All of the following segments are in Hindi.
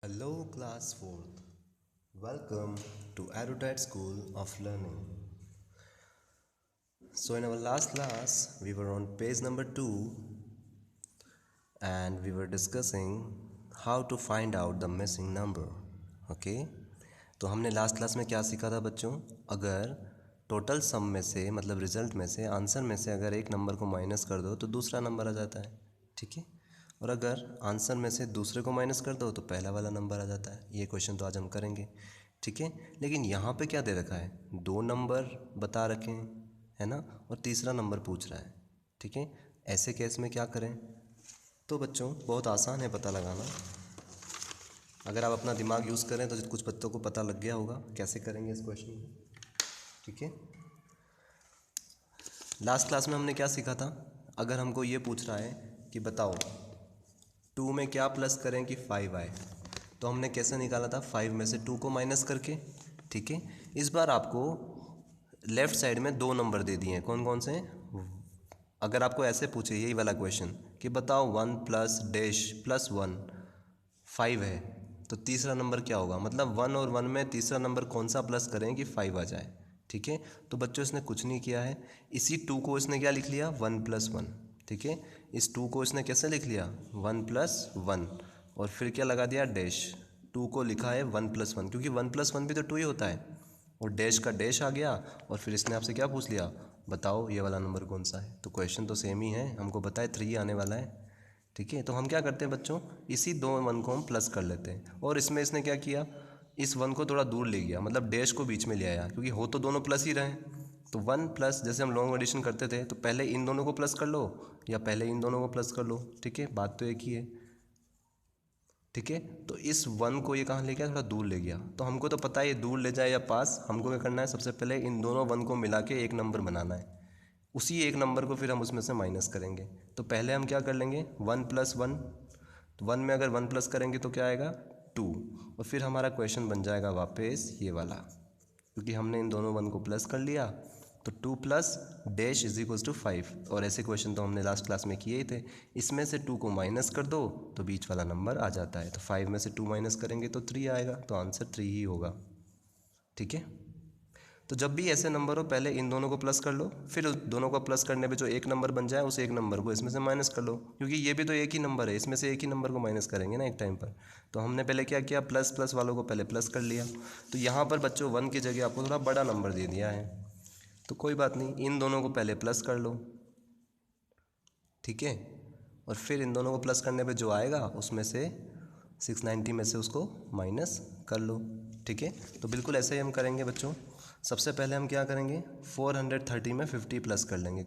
Hello, class 4th. Welcome to Erudite School of Learning. So, in our last class, we were on page number 2 and we were discussing how to find out the missing number. Okay? तो हमने लास्ट क्लास में क्या सीखा था बच्चों? अगर टोटल सम में से मतलब रिजल्ट में से आंसर में से अगर एक नंबर को माइनस कर दो तो दूसरा नंबर आ जाता है. ठीक है. और अगर आंसर में से दूसरे को माइनस कर दो तो पहला वाला नंबर आ जाता है. ये क्वेश्चन तो आज हम करेंगे. ठीक है. लेकिन यहाँ पे क्या दे रखा है? दो नंबर बता रखे हैं, है ना, और तीसरा नंबर पूछ रहा है. ठीक है. ऐसे केस में क्या करें? तो बच्चों बहुत आसान है पता लगाना. अगर आप अपना दिमाग यूज़ करें तो कुछ बच्चों को पता लग गया होगा कैसे करेंगे इस क्वेश्चन को. ठीक है. लास्ट क्लास में हमने क्या सीखा था? अगर हमको ये पूछ रहा है कि बताओ 2 में क्या प्लस करें कि 5 आए, तो हमने कैसे निकाला था? 5 में से 2 को माइनस करके. ठीक है. इस बार आपको लेफ़्ट साइड में दो नंबर दे दिए हैं. कौन कौन से? अगर आपको ऐसे पूछे यही वाला क्वेश्चन कि बताओ 1 प्लस डैश प्लस 1 5 है, तो तीसरा नंबर क्या होगा? मतलब 1 और 1 में तीसरा नंबर कौन सा प्लस करें कि 5 आ जाए. ठीक है. तो बच्चों इसने कुछ नहीं किया है. इसी 2 को इसने क्या लिख लिया? 1 प्लस 1. ठीक है. इस 2 को इसने कैसे लिख लिया? 1 प्लस 1 और फिर क्या लगा दिया? डैश. 2 को लिखा है 1 प्लस 1 क्योंकि 1 प्लस 1 भी तो 2 ही होता है. और डैश का डैश आ गया और फिर इसने आपसे क्या पूछ लिया? बताओ ये वाला नंबर कौन सा है. तो क्वेश्चन तो सेम ही है. हमको बताए 3 आने वाला है. ठीक है. तो हम क्या करते हैं बच्चों? इसी दो 1 को हम प्लस कर लेते हैं. और इसमें इसने क्या किया? इस 1 को थोड़ा दूर ले गया, मतलब डैश को बीच में ले आया, क्योंकि हो तो दोनों प्लस ही रहे. तो 1 प्लस, जैसे हम लॉन्ग एडिशन करते थे तो पहले इन दोनों को प्लस कर लो या पहले इन दोनों को प्लस कर लो. ठीक है. बात तो एक ही है. ठीक है. तो इस 1 को ये कहाँ ले गया? थोड़ा दूर ले गया. तो हमको तो पता है ये दूर ले जाए या पास, हमको क्या करना है? सबसे पहले इन दोनों 1 को मिला के एक नंबर बनाना है. उसी एक नंबर को फिर हम उसमें से माइनस करेंगे. तो पहले हम क्या कर लेंगे? 1 प्लस 1. तो 1 में अगर 1 प्लस करेंगे तो क्या आएगा? 2. और फिर हमारा क्वेश्चन बन जाएगा वापस ये वाला, क्योंकि हमने इन दोनों 1 को प्लस कर लिया. तो 2 plus dash is equals to 5. और ऐसे क्वेश्चन तो हमने लास्ट क्लास में किए ही थे. इसमें से 2 को माइनस कर दो तो बीच वाला नंबर आ जाता है. तो 5 में से 2 माइनस करेंगे तो 3 आएगा. तो आंसर 3 ही होगा. ठीक है. तो जब भी ऐसे नंबर हो पहले इन दोनों को प्लस कर लो, फिर उस दोनों को प्लस करने पे जो एक नंबर बन जाए उस एक नंबर को इसमें से माइनस कर लो, क्योंकि ये भी तो एक ही नंबर है. इसमें से एक ही नंबर को माइनस करेंगे ना एक टाइम पर. तो हमने पहले क्या किया? प्लस प्लस वालों को पहले प्लस कर लिया. तो यहाँ पर बच्चों 1 की जगह आपको थोड़ा बड़ा नंबर दे दिया है, तो कोई बात नहीं, इन दोनों को पहले प्लस कर लो. ठीक है. और फिर इन दोनों को प्लस करने पे जो आएगा उसमें से 690 में से उसको माइनस कर लो. ठीक है. तो बिल्कुल ऐसे ही हम करेंगे बच्चों. सबसे पहले हम क्या करेंगे? 430 में 50 प्लस कर लेंगे.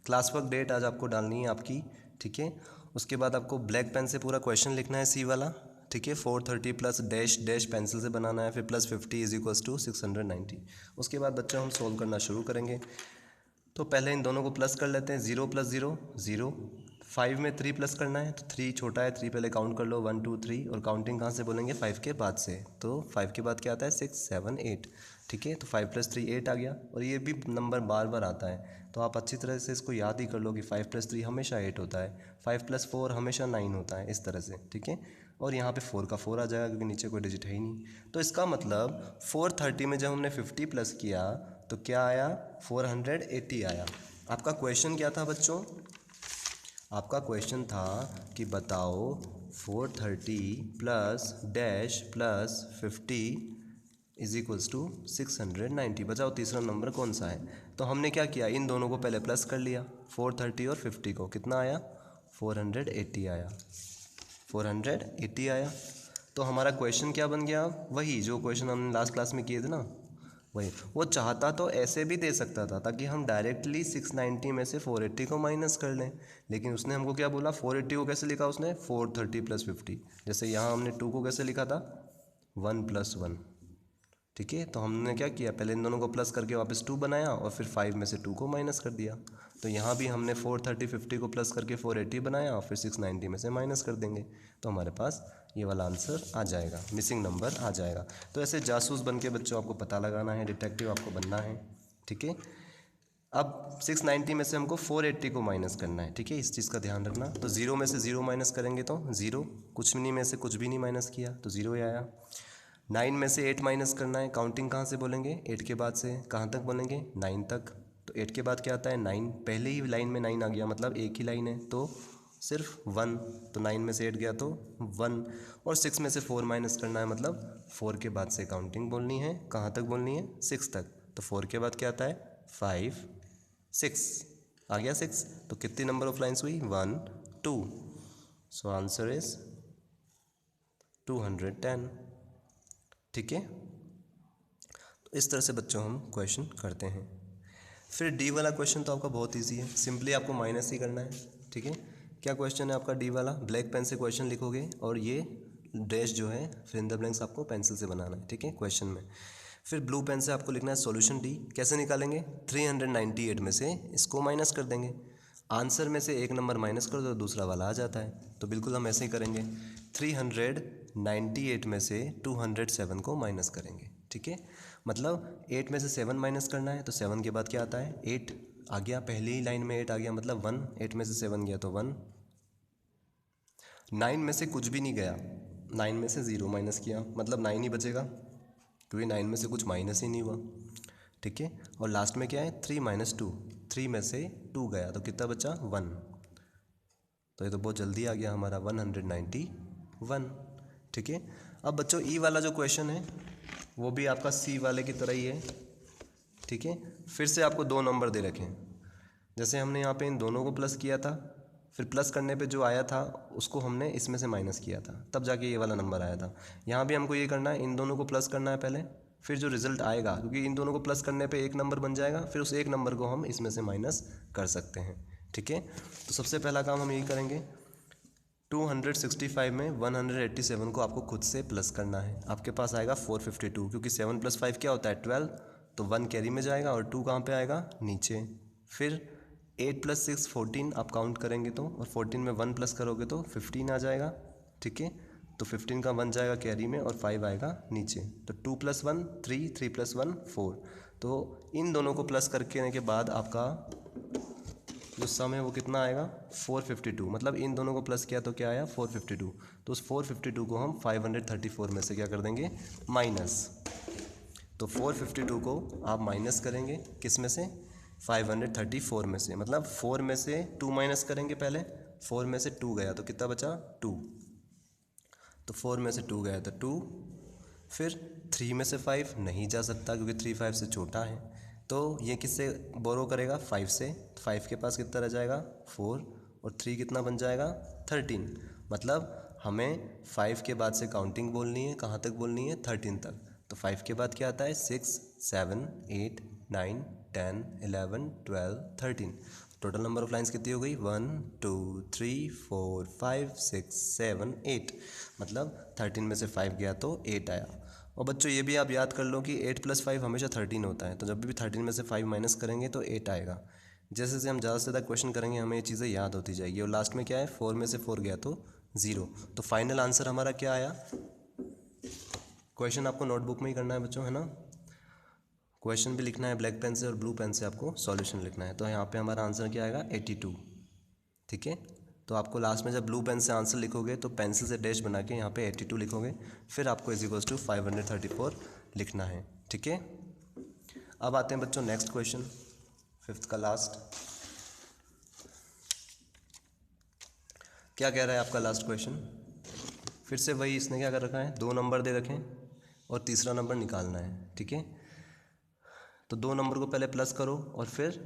क्लास वर्क डेट आज आपको डालनी है आपकी. ठीक है. उसके बाद आपको ब्लैक पेन से पूरा क्वेश्चन लिखना है सी वाला. ठीक है. 430 प्लस डैश डैश पेंसिल से बनाना है, फिर प्लस 50 इज इक्वल्स टू 690. उसके बाद बच्चों हम सोल्व करना शुरू करेंगे. तो पहले इन दोनों को प्लस कर लेते हैं. 0 प्लस 0 0. 5 में 3 प्लस करना है, तो 3 छोटा है, 3 पहले काउंट कर लो 1 2 3. और काउंटिंग कहाँ से बोलेंगे? 5 के बाद से. तो 5 के बाद क्या आता है? 6 7 8. ठीक है. तो 5 प्लस 3 8 आ गया. और ये भी नंबर बार बार आता है, तो आप अच्छी तरह से इसको याद ही कर लो कि 5 प्लस 3 हमेशा 8 होता है, 5 प्लस 4 हमेशा 9 होता है, इस तरह से. ठीक है. और यहाँ पे 4 का 4 आ जाएगा क्योंकि नीचे कोई डिजिट है ही नहीं. तो इसका मतलब 430 में जब हमने 50 प्लस किया तो क्या आया? 480 आया. आपका क्वेश्चन क्या था बच्चों? आपका क्वेश्चन था कि बताओ 430 plus dash plus 50 is equals to 690. बचाओ तीसरा नंबर कौन सा है? तो हमने क्या किया? इन दोनों को पहले प्लस कर लिया, 430 और 50 को. कितना आया? 480 आया. 480 आया. तो हमारा क्वेश्चन क्या बन गया? वही जो क्वेश्चन हमने लास्ट क्लास में किए थे ना, वही. वो चाहता तो ऐसे भी दे सकता था ताकि हम डायरेक्टली 690 में से 480 को माइनस कर लें, लेकिन उसने हमको क्या बोला? 480 को कैसे लिखा उसने? 430 प्लस 50. जैसे यहाँ हमने 2 को कैसे लिखा था? 1 प्लस 1. ठीक है. तो हमने क्या किया? पहले इन दोनों को प्लस करके वापस 2 बनाया और फिर 5 में से 2 को माइनस कर दिया. तो यहाँ भी हमने 430 50 को प्लस करके 480 बनाया और फिर 690 में से माइनस कर देंगे. तो हमारे पास ये वाला आंसर आ जाएगा, मिसिंग नंबर आ जाएगा. तो ऐसे जासूस बन के बच्चों आपको पता लगाना है, डिटेक्टिव आपको बनना है. ठीक है. अब 690 में से हमको 480 को माइनस करना है, ठीक है, इस चीज़ का ध्यान रखना। तो 0 में से 0 माइनस करेंगे तो 0, कुछ नहीं में से कुछ भी नहीं माइनस किया तो 0 ही आया। 9 में से 8 माइनस करना है, काउंटिंग कहाँ से बोलेंगे, 8 के बाद से कहाँ तक बोलेंगे, 9 तक। तो 8 के बाद क्या आता है 9, पहले ही लाइन में 9 आ गया, मतलब एक ही लाइन है तो सिर्फ 1, तो 9 में से 8 गया तो 1। और 6 में से 4 माइनस करना है, मतलब 4 के बाद से काउंटिंग बोलनी है, कहाँ तक बोलनी है, 6 तक। तो 4 के बाद क्या आता है 5, 6 आ गया 6। तो कितनी नंबर ऑफ लाइन्स हुई, 1 2। सो आंसर इज 210, ठीक है। तो इस तरह से बच्चों हम क्वेश्चन करते हैं। फिर डी वाला क्वेश्चन तो आपका बहुत इजी है, सिंपली आपको माइनस ही करना है, ठीक है। क्या क्वेश्चन है आपका डी वाला, ब्लैक पेन से क्वेश्चन लिखोगे और ये डैश जो है फिर इन द ब्लैंक्स आपको पेंसिल से बनाना है, ठीक है, क्वेश्चन में। फिर ब्लू पेन से आपको लिखना है सॉल्यूशन डी। कैसे निकालेंगे, 398 में से इसको माइनस कर देंगे, आंसर में से एक नंबर माइनस कर दो दूसरा वाला आ जाता है। तो बिल्कुल हम ऐसे ही करेंगे, 398 में से 207 को माइनस करेंगे, ठीक है। मतलब 8 में से 7 माइनस करना है, तो 7 के बाद क्या आता है 8 आ गया, पहली ही लाइन में 8 आ गया मतलब 1, 8 में से 7 गया तो 1। 9 में से कुछ भी नहीं गया, 9 में से 0 माइनस किया मतलब 9 ही बचेगा, क्योंकि 9 में से कुछ माइनस ही नहीं हुआ, ठीक है। और लास्ट में क्या है 3 - 2, 3 में से 2 गया तो कितना बचा 1। तो ये तो बहुत जल्दी आ गया हमारा 191, ठीक है। अब बच्चों ई वाला जो क्वेश्चन है वो भी आपका सी वाले की तरह ही है, ठीक है। फिर से आपको 2 नंबर दे रखे हैं, जैसे हमने यहाँ पे इन दोनों को प्लस किया था, फिर प्लस करने पे जो आया था उसको हमने इसमें से माइनस किया था, तब जाके ये वाला नंबर आया था। यहाँ भी हमको ये करना है, इन दोनों को प्लस करना है पहले, फिर जो रिजल्ट आएगा, क्योंकि इन दोनों को प्लस करने पे एक नंबर बन जाएगा, फिर उस एक नंबर को हम इसमें से माइनस कर सकते हैं, ठीक है। तो सबसे पहला काम हम यही करेंगे, 265 में 187 को आपको खुद से प्लस करना है। आपके पास आएगा 452, क्योंकि 7 + 5 क्या होता है 12, तो 1 कैरी में जाएगा और 2 कहाँ पे आएगा नीचे। फिर 8 + 6 14 आप काउंट करेंगे तो, और 14 में 1 प्लस करोगे तो 15 आ जाएगा, ठीक है। तो 15 का 1 जाएगा कैरी में और 5 आएगा नीचे। तो 2 + 1 3, 3 + 1 4। तो इन दोनों को प्लस करने के बाद आपका जो सम है वो कितना आएगा 452, मतलब इन दोनों को प्लस किया तो क्या आया 452। तो उस 452 को हम 534 में से क्या कर देंगे माइनस। तो 452 को आप माइनस करेंगे किस में से 534 में से, मतलब 4 में से 2 माइनस करेंगे पहले, 4 में से 2 गया तो कितना बचा 2, तो 4 में से 2 गया तो 2। फिर 3 में से 5 नहीं जा सकता क्योंकि 3 5 से छोटा है, तो ये किससे बोरो करेगा 5 से, 5 के पास कितना रह जाएगा 4, और 3 कितना बन जाएगा 13। मतलब हमें 5 के बाद से काउंटिंग बोलनी है, कहाँ तक बोलनी है 13 तक। तो 5 के बाद क्या आता है 6 7 8 9 10 11 12 13। टोटल नंबर ऑफ लाइंस कितनी हो गई 1 2 3 4 5 6 7 8, मतलब 13 में से 5 गया तो 8 आया। और बच्चों ये भी आप याद कर लो कि 8 + 5 हमेशा 13 होता है, तो जब भी 13 में से 5 माइनस करेंगे तो 8 आएगा। जैसे जैसे हम ज़्यादा से ज़्यादा क्वेश्चन करेंगे हमें ये चीज़ें याद होती जाएगी। और लास्ट में क्या है 4 में से 4 गया तो 0। तो फाइनल आंसर हमारा क्या आया, क्वेश्चन आपको नोटबुक में ही करना है बच्चों, है ना। क्वेश्चन भी लिखना है ब्लैक पेन से और ब्लू पेन से आपको सॉल्यूशन लिखना है। तो यहाँ पे हमारा आंसर क्या आएगा 82, ठीक है। तो आपको लास्ट में जब ब्लू पेन से आंसर लिखोगे तो पेंसिल से डैश बना के यहाँ पे 82 लिखोगे, फिर आपको = 534 लिखना है, ठीक है। अब आते हैं बच्चों नेक्स्ट क्वेश्चन, 5th का लास्ट। क्या कह रहा है आपका लास्ट क्वेश्चन, फिर से वही इसने क्या कर रखा है 2 नंबर दे रखे हैं और तीसरा नंबर निकालना है, ठीक है। तो 2 नंबर को पहले प्लस करो और फिर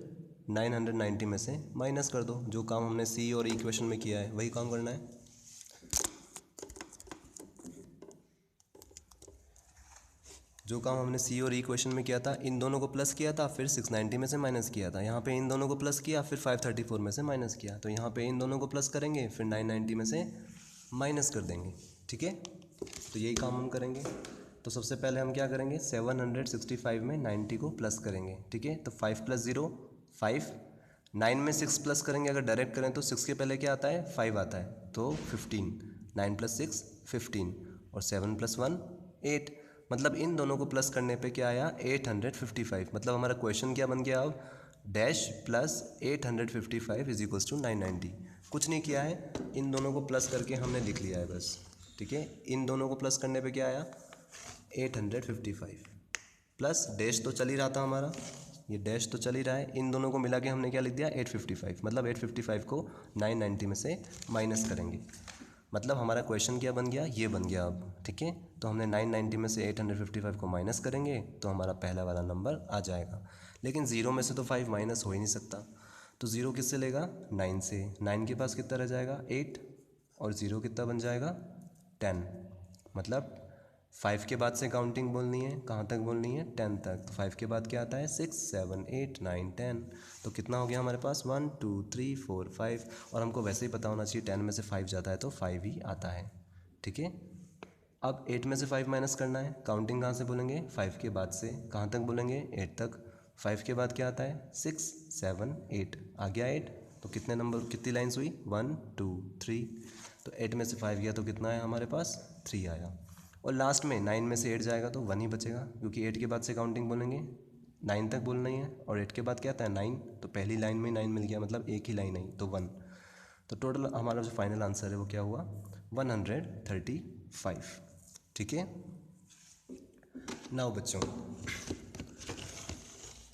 990 में से माइनस कर दो। जो काम हमने सी और इक्वेशन में किया है वही काम करना है। जो काम हमने सी और इक्वेशन में किया था, इन दोनों को प्लस किया था फिर 690 में से माइनस किया था। यहाँ पे इन दोनों को प्लस किया फिर 534 में से माइनस किया। तो यहाँ पे इन दोनों को प्लस करेंगे फिर 990 में से माइनस कर देंगे, ठीक है। तो यही काम हम करेंगे। तो सबसे पहले हम क्या करेंगे 765 में 90 को प्लस करेंगे, ठीक है। तो 5 + 0 5, 9 में 6 प्लस करेंगे, अगर डायरेक्ट करें तो 6 के पहले क्या आता है 5 आता है, तो 15, 9 + 6 15 और 7 + 1 8। मतलब इन दोनों को प्लस करने पे क्या आया 855। मतलब हमारा क्वेश्चन क्या बन गया अब dash plus 855 is equals to 990। कुछ नहीं किया है, इन दोनों को प्लस करके हमने लिख लिया है बस, ठीक है। इन दोनों को प्लस करने पे क्या आया 855 प्लस डैश तो चल ही रहा था हमारा, ये डैश तो चल ही रहा है, इन दोनों को मिला के हमने क्या लिख दिया 855, मतलब 855 को 990 में से माइनस करेंगे, मतलब हमारा क्वेश्चन क्या बन गया, ये बन गया अब, ठीक है। तो हमने 990 में से 855 को माइनस करेंगे तो हमारा पहला वाला नंबर आ जाएगा। लेकिन ज़ीरो में से तो 5 माइनस हो ही नहीं सकता, तो ज़ीरो किससे लेगा 9 से, 9 के पास कितना रह जाएगा 8, और ज़ीरो कितना बन जाएगा 10, मतलब 5 के बाद से काउंटिंग बोलनी है, कहाँ तक बोलनी है 10 तक। तो 5 के बाद क्या आता है 6 7 8 9 10, तो कितना हो गया हमारे पास 1 2 3 4 5, और हमको वैसे ही पता होना चाहिए 10 में से 5 जाता है तो 5 ही आता है, ठीक है। अब 8 में से 5 माइनस करना है, काउंटिंग कहाँ से बोलेंगे 5 के बाद से, कहाँ तक बोलेंगे 8 तक। 5 के बाद क्या आता है 6 7 8, आ गया 8, तो कितने नंबर कितनी लाइन्स हुई 1 2 3, तो 8 में से 5 गया तो कितना है हमारे पास 3 आया। और लास्ट में 9 में से 8 जाएगा तो 1 ही बचेगा, क्योंकि 8 के बाद से काउंटिंग बोलेंगे 9 तक बोलना ही है, और 8 के बाद क्या आता है 9, तो पहली लाइन में 9 मिल गया, मतलब एक ही लाइन आई तो 1। तो टोटल हमारा जो फाइनल आंसर है वो क्या हुआ 135, ठीक है। नाउ बच्चों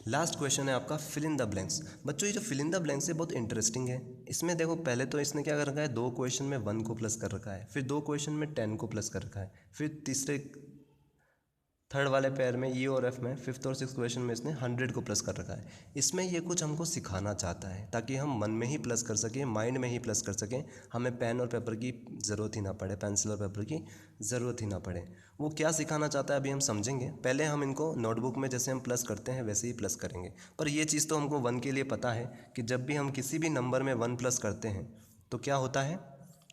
लास्ट क्वेश्चन है आपका फिल इन द ब्लैंक्स। बच्चों ये जो फिल इन द ब्लैंक्स है बहुत इंटरेस्टिंग है। इसमें देखो पहले तो इसने क्या कर रखा है, 2 क्वेश्चन में 1 को प्लस कर रखा है, फिर 2 क्वेश्चन में 10 को प्लस कर रखा है, फिर तीसरे थर्ड वाले पेयर में ई और एफ में 5th और 6th क्वेश्चन में इसने 100 को प्लस कर रखा है। इसमें ये कुछ हमको सिखाना चाहता है ताकि हम मन में ही प्लस कर सकें, माइंड में ही प्लस कर सकें, हमें पेन और पेपर की ज़रूरत ही ना पड़े, पेंसिल और पेपर की ज़रूरत ही ना पड़े। वो क्या सिखाना चाहता है अभी हम समझेंगे। पहले हम इनको नोटबुक में जैसे हम प्लस करते हैं वैसे ही प्लस करेंगे। पर ये चीज़ तो हमको 1 के लिए पता है कि जब भी हम किसी भी नंबर में 1 प्लस करते हैं तो क्या होता है,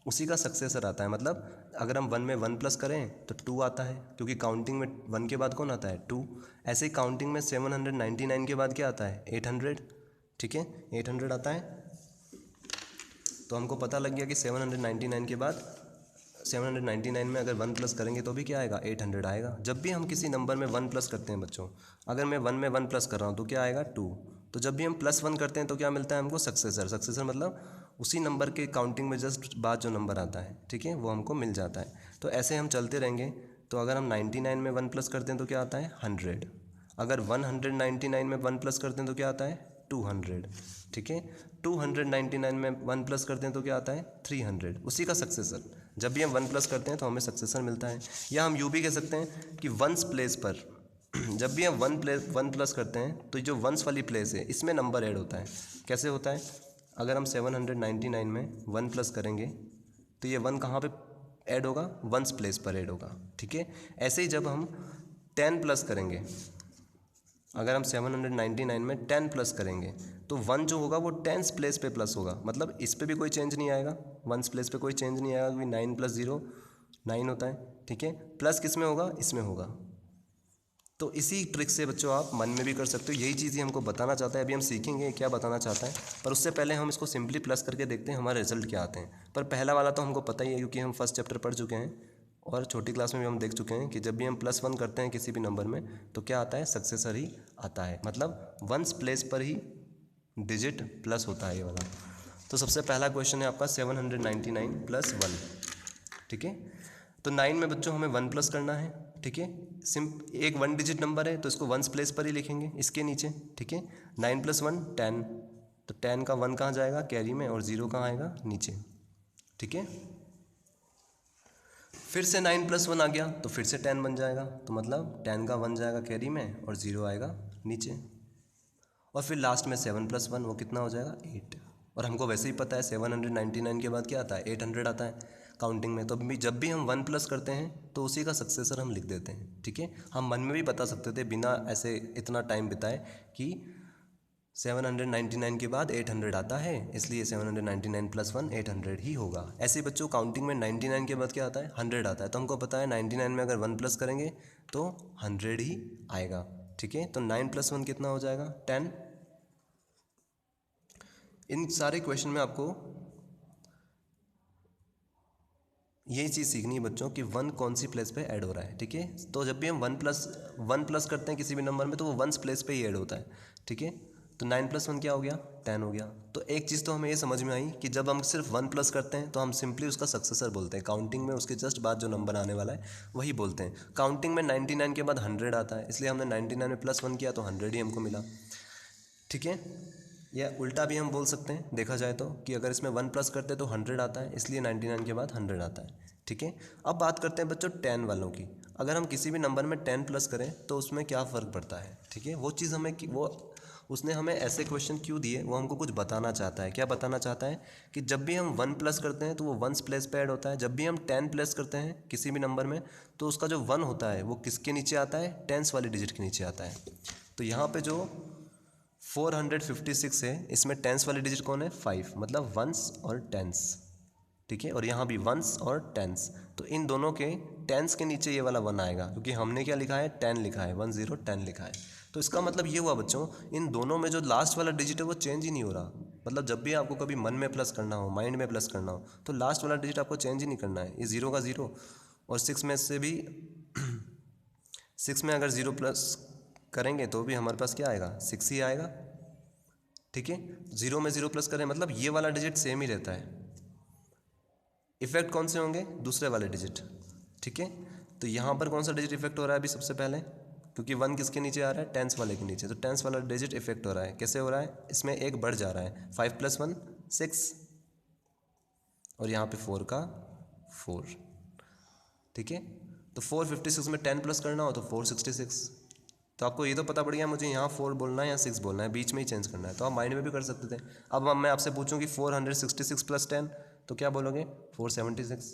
उसी का सक्सेसर आता है। मतलब अगर हम 1 में 1 प्लस करें तो 2 आता है, क्योंकि काउंटिंग में 1 के बाद कौन आता है 2। ऐसे ही काउंटिंग में 799 के बाद क्या आता है 800, ठीक है 800 आता है। तो हमको पता लग गया कि 799 के बाद 799 में अगर 1 प्लस करेंगे तो भी क्या आएगा 800 आएगा। जब भी हम किसी नंबर में 1 प्लस करते हैं बच्चों, अगर मैं 1 में 1 प्लस कर रहा हूँ तो क्या आएगा 2। तो जब भी हम +1 करते हैं तो क्या मिलता है हमको सक्सेसर। सक्सेसर मतलब उसी नंबर के काउंटिंग में जस्ट बाद जो नंबर आता है, ठीक है, वो हमको मिल जाता है। तो ऐसे हम चलते रहेंगे। तो अगर हम 99 में 1 प्लस करते हैं तो क्या आता है 100। अगर 199 में 1 प्लस करते हैं तो क्या आता है 200, ठीक है। 299 में 1 प्लस करते हैं तो क्या आता है 300, उसी का सक्सेसर। जब भी हम 1 प्लस करते हैं तो हमें सक्सेसर मिलता है। या हम यूँ भी कह सकते हैं कि वंस प्लेस पर जब भी हम 1 प्लस करते हैं तो जो वंस वाली प्लेस है इसमें नंबर ऐड होता है। कैसे होता है, अगर हम 799 में 1 प्लस करेंगे तो ये 1 कहाँ पे ऐड होगा, वंस प्लेस पर ऐड होगा, ठीक है। ऐसे ही जब हम 10 प्लस करेंगे, अगर हम 799 में 10 प्लस करेंगे तो 1 जो होगा वो 10th प्लेस पे प्लस होगा, मतलब इस पे भी कोई चेंज नहीं आएगा, 1st प्लेस पे कोई चेंज नहीं आएगा, क्योंकि 9 + 0 9 होता है, ठीक है। प्लस किस में होगा, इसमें होगा। तो इसी ट्रिक से बच्चों आप मन में भी कर सकते हो। यही चीज़ ही हमको बताना चाहता है। अभी हम सीखेंगे क्या बताना चाहता है, पर उससे पहले हम इसको सिंपली प्लस करके देखते हैं हमारे रिजल्ट क्या आते हैं। पर पहला वाला तो हमको पता ही है, क्योंकि हम फर्स्ट चैप्टर पढ़ चुके हैं और छोटी क्लास में भी हम देख चुके हैं कि जब भी हम +1 करते हैं किसी भी नंबर में तो क्या आता है सक्सेसर ही आता है, मतलब वंस प्लेस पर ही डिजिट प्लस होता है ये वाला। तो सबसे पहला क्वेश्चन है आपका 799 + 1, ठीक है। तो 9 में बच्चों हमें 1 प्लस करना है, ठीक है। एक 1 डिजिट नंबर है तो इसको वंस प्लेस पर ही लिखेंगे इसके नीचे, ठीक है। 9 + 1 10, तो 10 का 1 कहाँ जाएगा कैरी में, और 0 कहाँ आएगा नीचे, ठीक है। फिर से 9 + 1 आ गया तो फिर से 10 बन जाएगा, तो मतलब 10 का 1 जाएगा कैरी में और 0 आएगा नीचे। और फिर लास्ट में 7 + 1 वो कितना हो जाएगा 8। और हमको वैसे ही पता है 799 के बाद क्या आता है 800 आता है काउंटिंग में। तो जब भी हम 1 प्लस करते हैं तो उसी का सक्सेसर हम लिख देते हैं, ठीक है। हम मन में भी बता सकते थे बिना ऐसे इतना टाइम बिताए कि 799 के बाद 800 आता है, इसलिए 799 + 1 800 ही होगा। ऐसे बच्चों काउंटिंग में 99 के बाद क्या आता है 100 आता है, तो हमको पता है 99 में अगर 1 प्लस करेंगे तो 100 ही आएगा, ठीक है। तो 9 + 1 कितना हो जाएगा 10। इन सारे क्वेश्चन में आपको यही चीज़ सीखनी है बच्चों कि 1 कौन सी प्लेस पे ऐड हो रहा है, ठीक है। तो जब भी हम 1 प्लस करते हैं किसी भी नंबर में तो वो वंस प्लेस पे ही ऐड होता है, ठीक है। तो 9 + 1 क्या हो गया, 10 हो गया। तो एक चीज़ तो हमें ये समझ में आई कि जब हम सिर्फ 1 प्लस करते हैं तो हम सिंपली उसका सक्सेसर बोलते हैं, काउंटिंग में उसके जस्ट बाद जो नंबर आने वाला है वही बोलते हैं। काउंटिंग में 99 के बाद 100 आता है, इसलिए हमने 99 में +1 किया तो 100 ही हमको मिला, ठीक है। या उल्टा भी हम बोल सकते हैं देखा जाए तो, कि अगर इसमें 1 प्लस करते तो 100 आता है, इसलिए 99 के बाद 100 आता है, ठीक है। अब बात करते हैं बच्चों 10 वालों की। अगर हम किसी भी नंबर में 10 प्लस करें तो उसमें क्या फ़र्क पड़ता है, ठीक है। वो चीज़ हमें उसने हमें ऐसे क्वेश्चन क्यों दिए, वो हमको कुछ बताना चाहता है। क्या बताना चाहता है कि जब भी हम 1 प्लस करते हैं तो वो 1s प्लेस पे ऐड होता है, जब भी हम 10 प्लस करते हैं किसी भी नंबर में तो उसका जो 1 होता है वो किसके नीचे आता है, 10s वाली डिजिट के नीचे आता है। तो यहाँ पे जो 456 है, इसमें 10s वाली डिजिट कौन है, 5, मतलब 1s और 10s, ठीक है। और यहाँ भी 1s और 10s, तो इन दोनों के 10s के नीचे ये वाला 1 आएगा, क्योंकि हमने क्या लिखा है, 10 लिखा है, 1 0 10 लिखा है। तो इसका मतलब ये हुआ बच्चों, इन दोनों में जो लास्ट वाला डिजिट है वो चेंज ही नहीं हो रहा। मतलब जब भी आपको कभी मन में प्लस करना हो, माइंड में प्लस करना हो, तो लास्ट वाला डिजिट आपको चेंज ही नहीं करना है। ये 0 का 0, और 6 में से भी 6 में अगर 0 प्लस करेंगे तो भी हमारे पास क्या आएगा, 6 ही आएगा, ठीक है। 0 में 0 प्लस करें मतलब ये वाला डिजिट सेम ही रहता है। इफेक्ट कौन से होंगे, दूसरे वाले डिजिट, ठीक है। तो यहाँ पर कौन सा डिजिट इफेक्ट हो रहा है अभी सबसे पहले, क्योंकि 1 किसके नीचे आ रहा है, 10s वाले के नीचे, तो 10s वाला डिजिट इफेक्ट हो रहा है। कैसे हो रहा है, इसमें एक बढ़ जा रहा है, 5 + 1 6, और यहाँ पे 4 का 4, ठीक है। तो 456 में 10 प्लस करना हो तो 466। तो आपको ये तो पता पड़ गया मुझे यहाँ 4 बोलना है या 6 बोलना है, बीच में ही चेंज करना है, तो आप माइंड में भी कर सकते थे। अब मैं आपसे पूछूं कि 466 + 10 तो क्या बोलोगे, 476,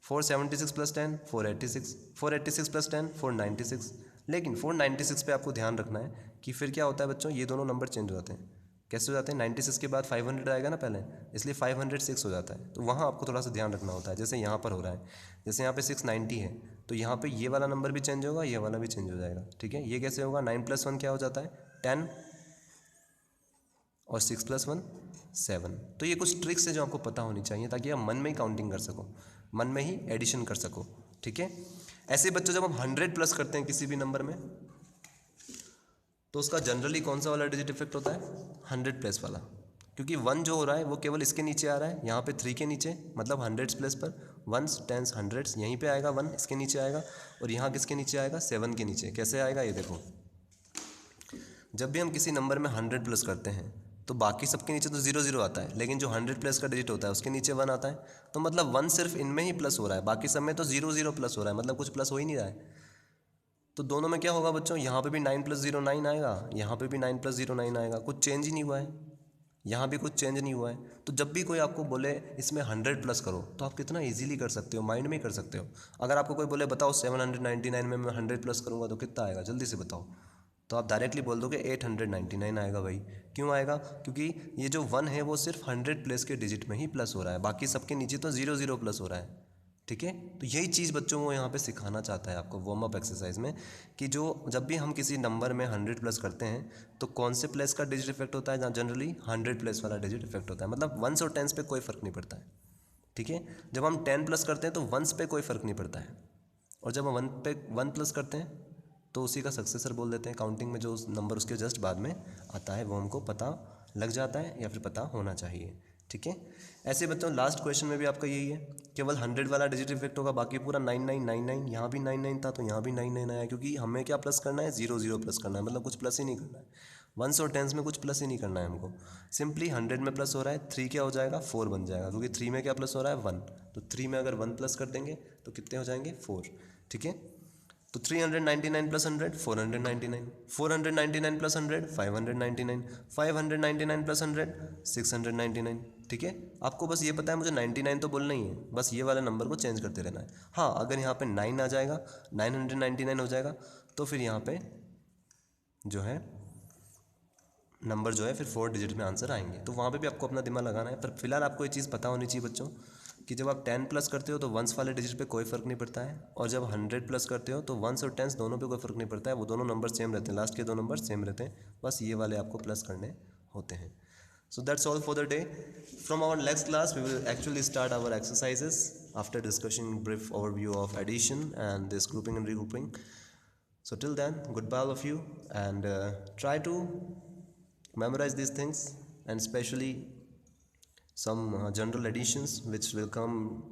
476 + 10 486, 486 + 10 496। लेकिन 496 पे आपको ध्यान रखना है कि फिर क्या होता है बच्चों, ये दोनों नंबर चेंज हो जाते हैं। कैसे हो जाते हैं, 96 के बाद 500 आएगा ना पहले, इसलिए 506 हो जाता है। तो वहाँ आपको थोड़ा सा ध्यान रखना होता है। जैसे यहाँ पर हो रहा है, जैसे यहाँ पे 690 है, तो यहाँ पे ये वाला नंबर भी चेंज होगा, ये वाला भी चेंज हो जाएगा, ठीक है। ये कैसे होगा, 9 + 1 क्या हो जाता है, 10, और 6 + 1 7। तो ये कुछ ट्रिक्स है जो आपको पता होनी चाहिए, ताकि आप मन में ही काउंटिंग कर सको, मन में ही एडिशन कर सको, ठीक है। ऐसे बच्चों जब हम 100 प्लस करते हैं किसी भी नंबर में, तो उसका जनरली कौन सा वाला डिजिट इफेक्ट होता है, 100 प्लस वाला, क्योंकि 1 जो हो रहा है वो केवल इसके नीचे आ रहा है, यहाँ पे 3 के नीचे, मतलब 100 प्लस पर 1s 10s 100s यहीं पे आएगा, 1 इसके नीचे आएगा, और यहाँ किसके नीचे आएगा, 7 के नीचे। कैसे आएगा ये देखो, जब भी हम किसी नंबर में 100 प्लस करते हैं तो बाकी सबके नीचे तो 0 0 आता है, लेकिन जो 100 प्लस का डिजिट होता है उसके नीचे 1 आता है। तो मतलब 1 सिर्फ इनमें ही प्लस हो रहा है, बाकी सब में तो 0 0 प्लस हो रहा है, मतलब कुछ प्लस हो ही नहीं रहा है। तो दोनों में क्या होगा बच्चों, यहाँ पे भी 9 + 0 9 आएगा, यहाँ पे भी 9 + 0 9 आएगा, कुछ चेंज ही नहीं हुआ है, यहाँ भी कुछ चेंज नहीं हुआ है। तो जब भी कोई आपको बोले इसमें 100 प्लस करो, तो आप कितना इजीली कर सकते हो, माइंड में ही कर सकते हो। अगर आपको कोई बोले बताओ 799 में मैं 100 प्लस करूँगा तो कितना आएगा, जल्दी से बताओ, तो आप डायरेक्टली बोल दोगे 899 आएगा भाई। क्यों आएगा, क्योंकि ये जो 1 है वो सिर्फ 100 प्लस के डिजिट में ही प्लस हो रहा है, बाकी सबके नीचे तो 0 0 प्लस हो रहा है, ठीक है। तो यही चीज़ बच्चों को यहाँ पे सिखाना चाहता है आपको वार्म अप एक्सरसाइज में, कि जो जब भी हम किसी नंबर में 100 प्लस करते हैं तो कौन से प्लस का डिजिट इफेक्ट होता है, जनरली 100 प्लस वाला डिजिट इफेक्ट होता है, मतलब 1s और 10s पे कोई फ़र्क नहीं पड़ता है, ठीक है। जब हम 10 प्लस करते हैं तो 1s पे कोई फ़र्क नहीं पड़ता है, और जब हम 1 प्लस करते हैं तो उसी का सक्सेसर बोल देते हैं। काउंटिंग में जो उस नंबर उसके जस्ट बाद में आता है वो हमको पता लग जाता है, या फिर पता होना चाहिए, ठीक है। ऐसे बच्चों लास्ट क्वेश्चन में भी आपका यही है, केवल 100 वाला डिजिट इफेक्ट होगा, बाकी पूरा 9999, यहाँ भी 99 था तो यहाँ भी 99 आया, क्योंकि हमें क्या प्लस करना है, 0 0 प्लस करना है, मतलब कुछ प्लस ही नहीं करना है। 1s और 10s में कुछ प्लस ही नहीं करना है हमको, सिंपली 100 में प्लस हो रहा है, 3 क्या हो जाएगा, 4 बन जाएगा, क्योंकि 3 में क्या प्लस हो रहा है, 1, तो 3 में अगर 1 प्लस कर देंगे तो कितने हो जाएंगे, 4, ठीक है। तो 399 + 100 499, 499 + 100 599, 599 + 100 699, ठीक है। आपको बस ये पता है मुझे 99 तो बोलना ही है, बस ये वाले नंबर को चेंज करते रहना है। हाँ, अगर यहाँ पे 9 आ जाएगा, 999 हो जाएगा, तो फिर यहाँ पे जो है नंबर जो है फिर 4 डिजिट में आंसर आएंगे, तो वहाँ पे भी आपको अपना दिमाग लगाना है। पर फिलहाल आपको ये चीज़ पता होनी चाहिए बच्चों, कि जब आप 10 प्लस करते हो तो 1s वाले डिजिट पे कोई फ़र्क नहीं पड़ता है, और जब 100 प्लस करते हो तो 1s और 10s दोनों पे कोई फ़र्क नहीं पड़ता है, वो दोनों नंबर सेम रहते हैं, लास्ट के 2 नंबर सेम रहते हैं, बस ये वाले आपको प्लस करने होते हैं। So that's all for the day. From our next class, we will actually start our exercises after discussing brief overview of addition and this grouping and regrouping. So till then, goodbye all of you, and try to Memorize these things, and especially some general additions which will come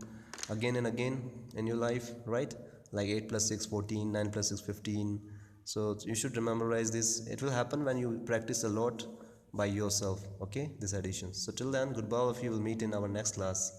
again and again in your life, right? Like 8 plus 6 14, 9 plus 6 15. So you should memorize this. It will happen when you practice a lot by yourself, okay, these additions. So till then, goodbye, if you will meet in our next class.